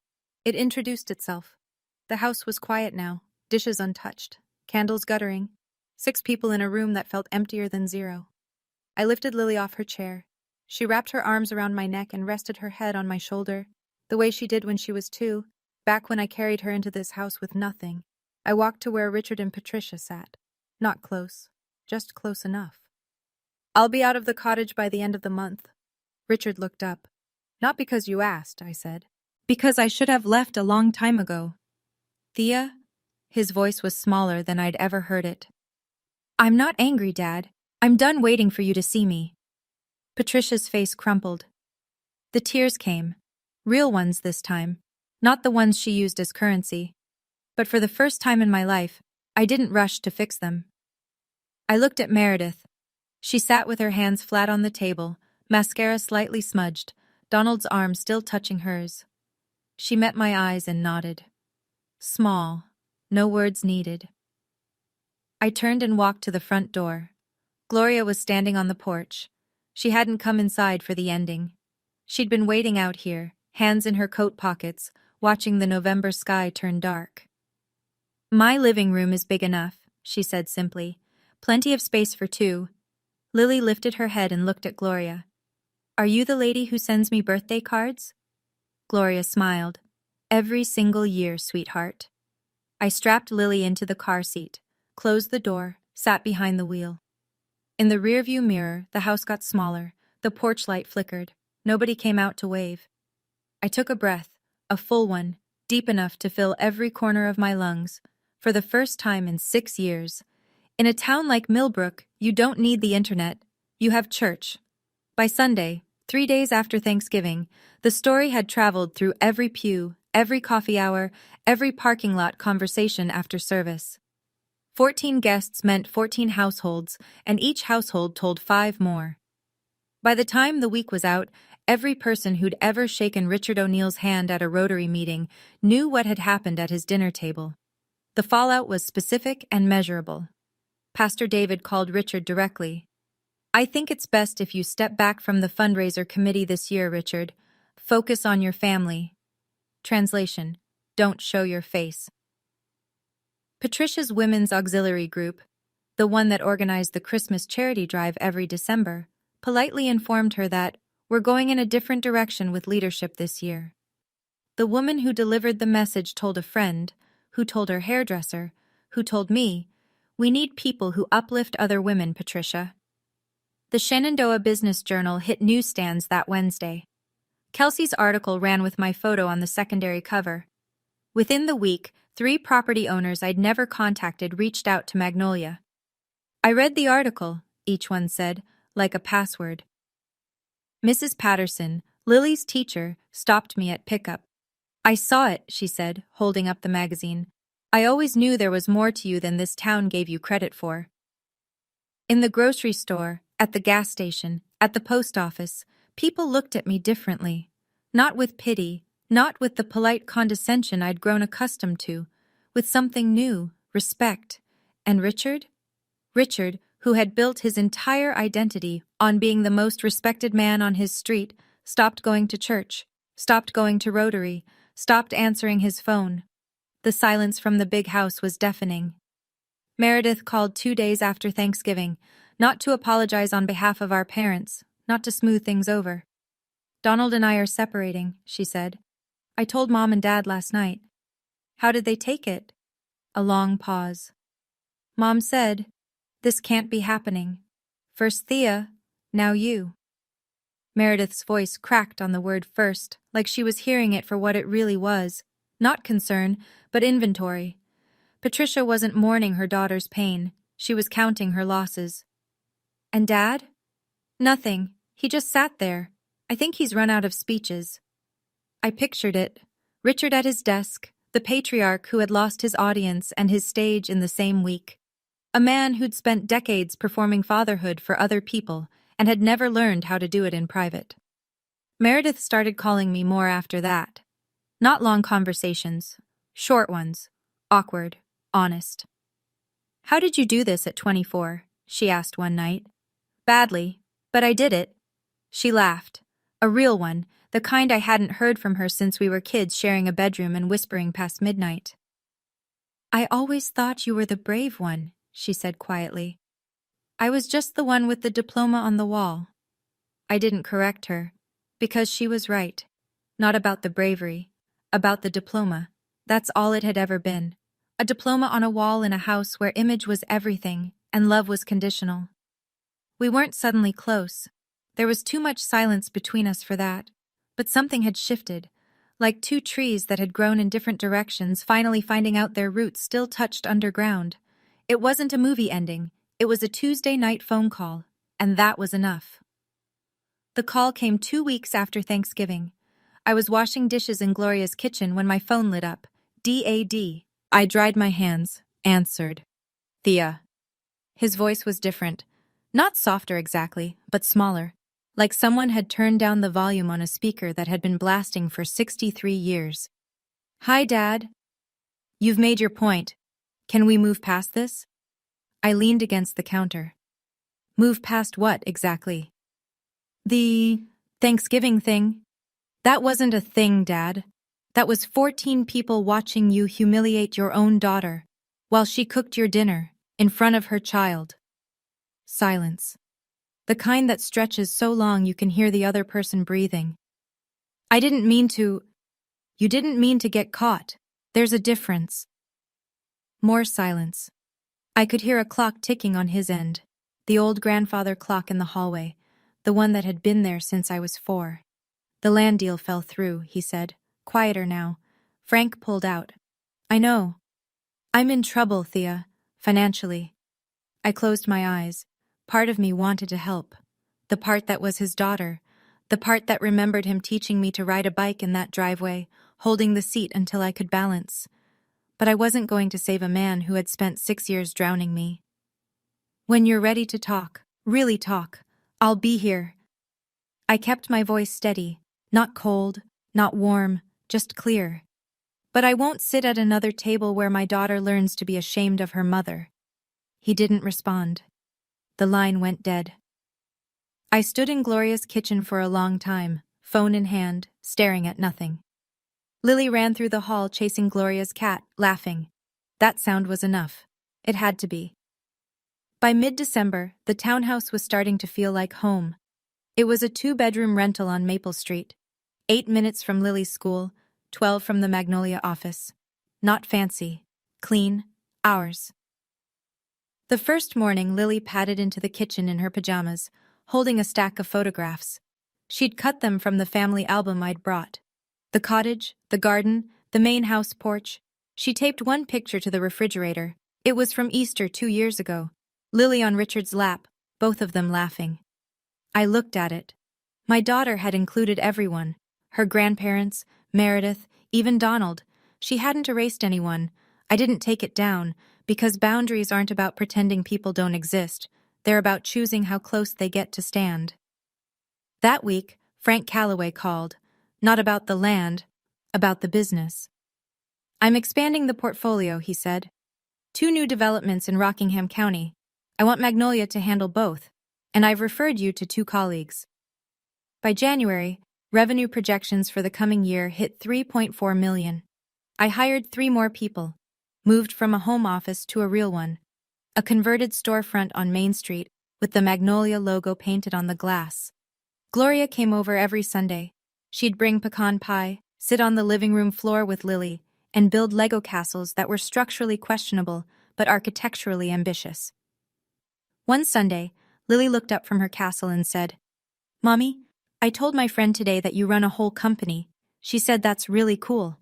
It introduced itself. The house was quiet now, dishes untouched, candles guttering, 6 people in a room that felt emptier than 0. I lifted Lily off her chair. She wrapped her arms around my neck and rested her head on my shoulder, the way she did when she was 2, back when I carried her into this house with nothing. I walked to where Richard and Patricia sat. Not close, just close enough. I'll be out of the cottage by the end of the month. Richard looked up. Not because you asked, I said. Because I should have left a long time ago. Thea? His voice was smaller than I'd ever heard it. I'm not angry, Dad. I'm done waiting for you to see me. Patricia's face crumpled. The tears came. Real ones this time. Not the ones she used as currency. But for the first time in my life, I didn't rush to fix them. I looked at Meredith. She sat with her hands flat on the table, mascara slightly smudged, Donald's arm still touching hers. She met my eyes and nodded. Small. No words needed. I turned and walked to the front door. Gloria was standing on the porch. She hadn't come inside for the ending. She'd been waiting out here, hands in her coat pockets, watching the November sky turn dark. My living room is big enough, she said simply. Plenty of space for 2. Lily lifted her head and looked at Gloria. Are you the lady who sends me birthday cards? Gloria smiled. Every single year, sweetheart. I strapped Lily into the car seat, closed the door, sat behind the wheel. In the rearview mirror, the house got smaller. The porch light flickered. Nobody came out to wave. I took a breath, a full one, deep enough to fill every corner of my lungs. For the first time in 6 years. In a town like Millbrook, you don't need the internet. You have church. By Sunday, 3 days after Thanksgiving, the story had traveled through every pew, every coffee hour, every parking lot conversation after service. 14 guests meant 14 households, and each household told 5 more. By the time the week was out, every person who'd ever shaken Richard O'Neill's hand at a Rotary meeting knew what had happened at his dinner table. The fallout was specific and measurable. Pastor David called Richard directly. I think it's best if you step back from the fundraiser committee this year, Richard. Focus on your family. Translation: don't show your face. Patricia's women's auxiliary group, the one that organized the Christmas charity drive every December, politely informed her that we're going in a different direction with leadership this year. The woman who delivered the message told a friend, who told her hairdresser, who told me, we need people who uplift other women, Patricia. The Shenandoah Business Journal hit newsstands that Wednesday. Kelsey's article ran with my photo on the secondary cover. Within the week, 3 property owners I'd never contacted reached out to Magnolia. I read the article, each one said, like a password. Mrs. Patterson, Lily's teacher, stopped me at pickup. I saw it, she said, holding up the magazine. I always knew there was more to you than this town gave you credit for. In the grocery store, at the gas station, at the post office, people looked at me differently. Not with pity, not with the polite condescension I'd grown accustomed to, with something new, respect. And Richard? Richard, who had built his entire identity on being the most respected man on his street, stopped going to church, stopped going to Rotary, stopped answering his phone. The silence from the big house was deafening. Meredith called 2 days after Thanksgiving, Not to apologize on behalf of our parents, not to smooth things over. Donald and I are separating, she said. I told Mom and Dad last night. How did they take it? A long pause. Mom said, this can't be happening. First Thea, now you. Meredith's voice cracked on the word first, like she was hearing it for what it really was. Not concern, but inventory. Patricia wasn't mourning her daughter's pain. She was counting her losses. And Dad? Nothing. He just sat there. I think he's run out of speeches. I pictured it. Richard at his desk, the patriarch who had lost his audience and his stage in the same week. A man who'd spent decades performing fatherhood for other people and had never learned how to do it in private. Meredith started calling me more after that. Not long conversations. Short ones. Awkward. Honest. How did you do this at 24? She asked one night. Badly, but I did it. She laughed. A real one, the kind I hadn't heard from her since we were kids sharing a bedroom and whispering past midnight. I always thought you were the brave one, she said quietly. I was just the one with the diploma on the wall. I didn't correct her, because she was right. Not about the bravery, about the diploma. That's all it had ever been. A diploma on a wall in a house where image was everything and love was conditional. We weren't suddenly close. There was too much silence between us for that. But something had shifted, like two trees that had grown in different directions finally finding out their roots still touched underground. It wasn't a movie ending. It was a Tuesday night phone call, and that was enough. The call came 2 weeks after Thanksgiving. I was washing dishes in Gloria's kitchen when my phone lit up. DAD. I dried my hands, answered. Thea. His voice was different. Not softer exactly, but smaller. Like someone had turned down the volume on a speaker that had been blasting for 63 years. Hi, Dad. You've made your point. Can we move past this? I leaned against the counter. Move past what, exactly? The Thanksgiving thing. That wasn't a thing, Dad. That was 14 people watching you humiliate your own daughter while she cooked your dinner in front of her child. Silence. The kind that stretches so long you can hear the other person breathing. I didn't mean to. You didn't mean to get caught. There's a difference. More silence. I could hear a clock ticking on his end, the old grandfather clock in the hallway, the one that had been there since I was 4. The land deal fell through, he said, quieter now. Frank pulled out. I know. I'm in trouble, Thea, financially. I closed my eyes. Part of me wanted to help. The part that was his daughter. The part that remembered him teaching me to ride a bike in that driveway, holding the seat until I could balance. But I wasn't going to save a man who had spent 6 years drowning me. When you're ready to talk, really talk, I'll be here. I kept my voice steady, not cold, not warm, just clear. But I won't sit at another table where my daughter learns to be ashamed of her mother. He didn't respond. The line went dead. I stood in Gloria's kitchen for a long time, phone in hand, staring at nothing. Lily ran through the hall chasing Gloria's cat, laughing. That sound was enough. It had to be. By mid-December, the townhouse was starting to feel like home. It was a 2-bedroom rental on Maple Street. 8 minutes from Lily's school, 12 from the Magnolia office. Not fancy. Clean. Ours. The first morning, Lily padded into the kitchen in her pajamas, holding a stack of photographs. She'd cut them from the family album I'd brought. The cottage, the garden, the main house porch. She taped one picture to the refrigerator. It was from Easter 2 years ago. Lily on Richard's lap, both of them laughing. I looked at it. My daughter had included everyone. Her grandparents, Meredith, even Donald. She hadn't erased anyone. I didn't take it down, because boundaries aren't about pretending people don't exist. They're about choosing how close they get to stand. That week, Frank Calloway called. Not about the land, about the business. I'm expanding the portfolio, he said. 2 new developments in Rockingham County. I want Magnolia to handle both, and I've referred you to 2 colleagues. By January, revenue projections for the coming year hit $3.4 million. I hired 3 more people, moved from a home office to a real one, a converted storefront on Main Street with the Magnolia logo painted on the glass. Gloria came over every Sunday. She'd bring pecan pie, sit on the living room floor with Lily, and build Lego castles that were structurally questionable but architecturally ambitious. One Sunday, Lily looked up from her castle and said, "Mommy, I told my friend today that you run a whole company. She said that's really cool."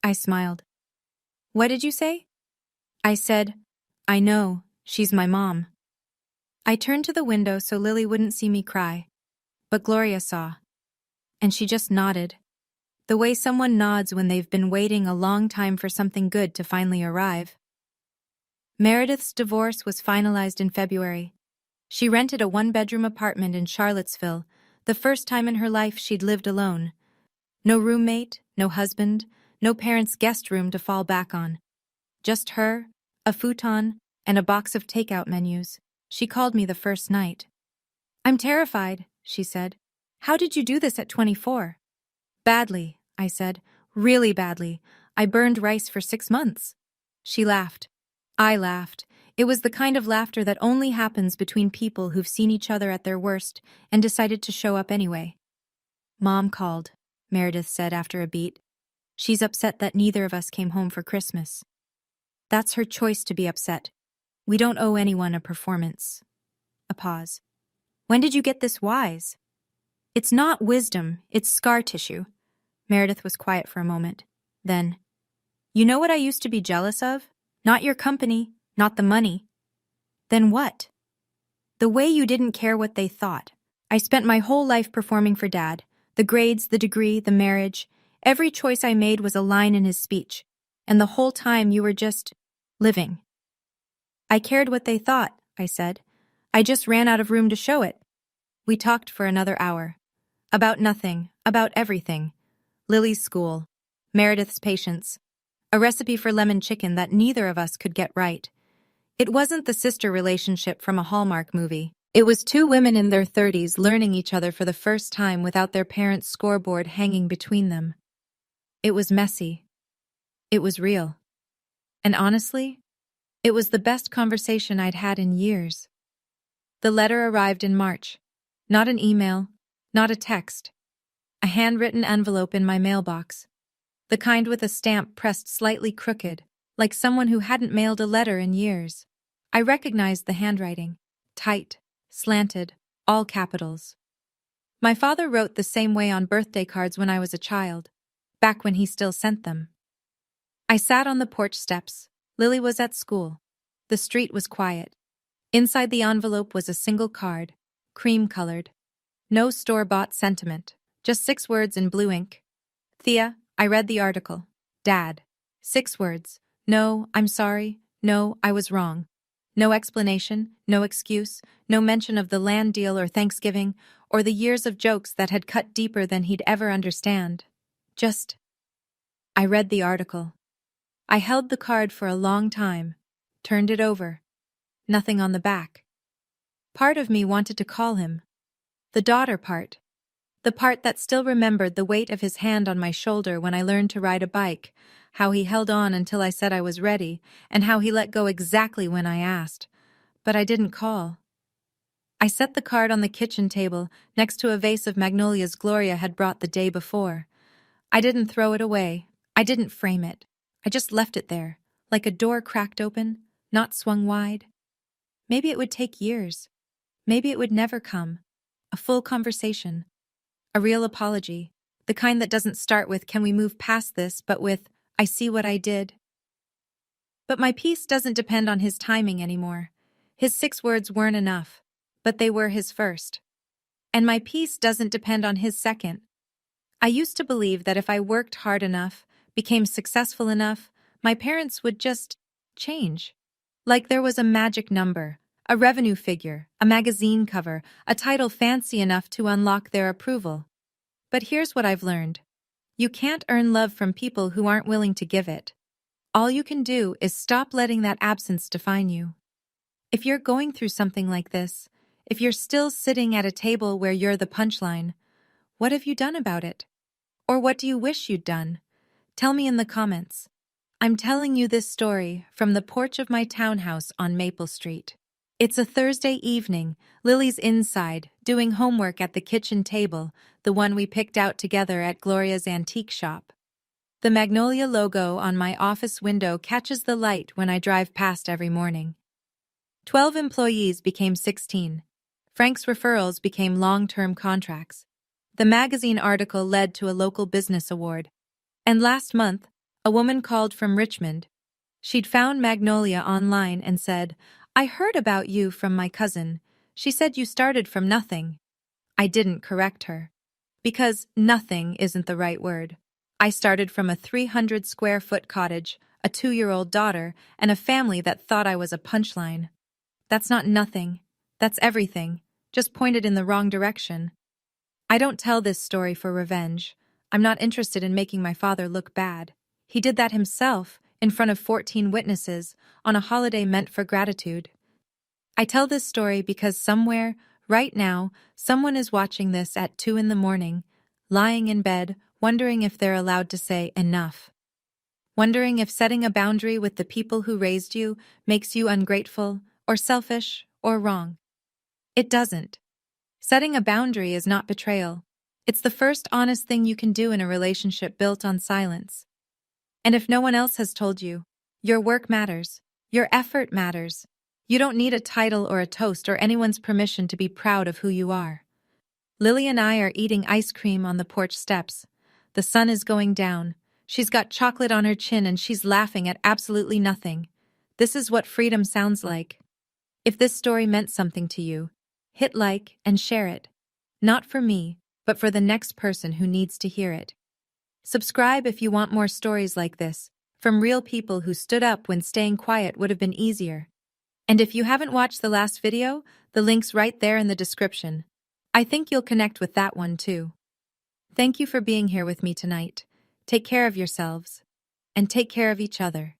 I smiled. "What did you say?" I said, "I know, she's my mom." I turned to the window so Lily wouldn't see me cry, but Gloria saw. And she just nodded. The way someone nods when they've been waiting a long time for something good to finally arrive. Meredith's divorce was finalized in February. She rented a one-bedroom apartment in Charlottesville, the first time in her life she'd lived alone. No roommate, no husband, no parents' guest room to fall back on. Just her, a futon, and a box of takeout menus. She called me the first night. "I'm terrified," she said. "How did you do this at 24? "Badly," I said. "Really badly. I burned rice for 6 months." She laughed. I laughed. It was the kind of laughter that only happens between people who've seen each other at their worst and decided to show up anyway. "Mom called," Meredith said after a beat. "She's upset that neither of us came home for Christmas." "That's her choice to be upset. We don't owe anyone a performance." A pause. "When did you get this wise?" "It's not wisdom, it's scar tissue." Meredith was quiet for a moment. Then, "You know what I used to be jealous of? Not your company, not the money." "Then what?" "The way you didn't care what they thought. I spent my whole life performing for Dad. The grades, the degree, the marriage. Every choice I made was a line in his speech. And the whole time you were just living." "I cared what they thought," I said. "I just ran out of room to show it." We talked for another hour. About nothing, about everything. Lily's school, Meredith's patience, a recipe for lemon chicken that neither of us could get right. It wasn't the sister relationship from a Hallmark movie. It was two women in their 30s learning each other for the first time without their parents' scoreboard hanging between them. It was messy. It was real. And honestly, it was the best conversation I'd had in years. The letter arrived in March. Not an email, not a text. A handwritten envelope in my mailbox. The kind with a stamp pressed slightly crooked, like someone who hadn't mailed a letter in years. I recognized the handwriting. Tight, slanted, all capitals. My father wrote the same way on birthday cards when I was a child, back when he still sent them. I sat on the porch steps. Lily was at school. The street was quiet. Inside the envelope was a single card, cream-colored. No store-bought sentiment, just 6 words in blue ink. "Thea, I read the article. Dad." 6 words. "No, I'm sorry. No, I was wrong." No explanation, no excuse, no mention of the land deal or Thanksgiving, or the years of jokes that had cut deeper than he'd ever understand. Just, I read the article. I held the card for a long time, turned it over. Nothing on the back. Part of me wanted to call him. The daughter part. The part that still remembered the weight of his hand on my shoulder when I learned to ride a bike, how he held on until I said I was ready, and how he let go exactly when I asked. But I didn't call. I set the card on the kitchen table next to a vase of magnolias Gloria had brought the day before. I didn't throw it away. I didn't frame it. I just left it there, like a door cracked open, not swung wide. Maybe it would take years. Maybe it would never come. A full conversation. A real apology. The kind that doesn't start with, "Can we move past this?" but with, "I see what I did." But my peace doesn't depend on his timing anymore. His 6 words weren't enough, but they were his first. And my peace doesn't depend on his second. I used to believe that if I worked hard enough, became successful enough, my parents would just change. Like there was a magic number, a revenue figure, a magazine cover, a title fancy enough to unlock their approval. But here's what I've learned. You can't earn love from people who aren't willing to give it. All you can do is stop letting that absence define you. If you're going through something like this, if you're still sitting at a table where you're the punchline, what have you done about it? Or what do you wish you'd done? Tell me in the comments. I'm telling you this story from the porch of my townhouse on Maple Street. It's a Thursday evening. Lily's inside, doing homework at the kitchen table, the one we picked out together at Gloria's antique shop. The magnolia logo on my office window catches the light when I drive past every morning. 12 employees became 16. Frank's referrals became long-term contracts. The magazine article led to a local business award. And last month, a woman called from Richmond. She'd found Magnolia online and said, "I heard about you from my cousin. She said you started from nothing." I didn't correct her. Because nothing isn't the right word. I started from a 300-square-foot cottage, a 2-year-old daughter, and a family that thought I was a punchline. That's not nothing. That's everything, just pointed in the wrong direction. I don't tell this story for revenge. I'm not interested in making my father look bad. He did that himself, in front of 14 witnesses, on a holiday meant for gratitude. I tell this story because somewhere, right now, someone is watching this at 2 in the morning, lying in bed, wondering if they're allowed to say enough. Wondering if setting a boundary with the people who raised you makes you ungrateful, or selfish, or wrong. It doesn't. Setting a boundary is not betrayal. It's the first honest thing you can do in a relationship built on silence. And if no one else has told you, your work matters. Your effort matters. You don't need a title or a toast or anyone's permission to be proud of who you are. Lily and I are eating ice cream on the porch steps. The sun is going down. She's got chocolate on her chin and she's laughing at absolutely nothing. This is what freedom sounds like. If this story meant something to you, hit like and share it. Not for me, but for the next person who needs to hear it. Subscribe if you want more stories like this, from real people who stood up when staying quiet would have been easier. And if you haven't watched the last video, the link's right there in the description. I think you'll connect with that one too. Thank you for being here with me tonight. Take care of yourselves, and take care of each other.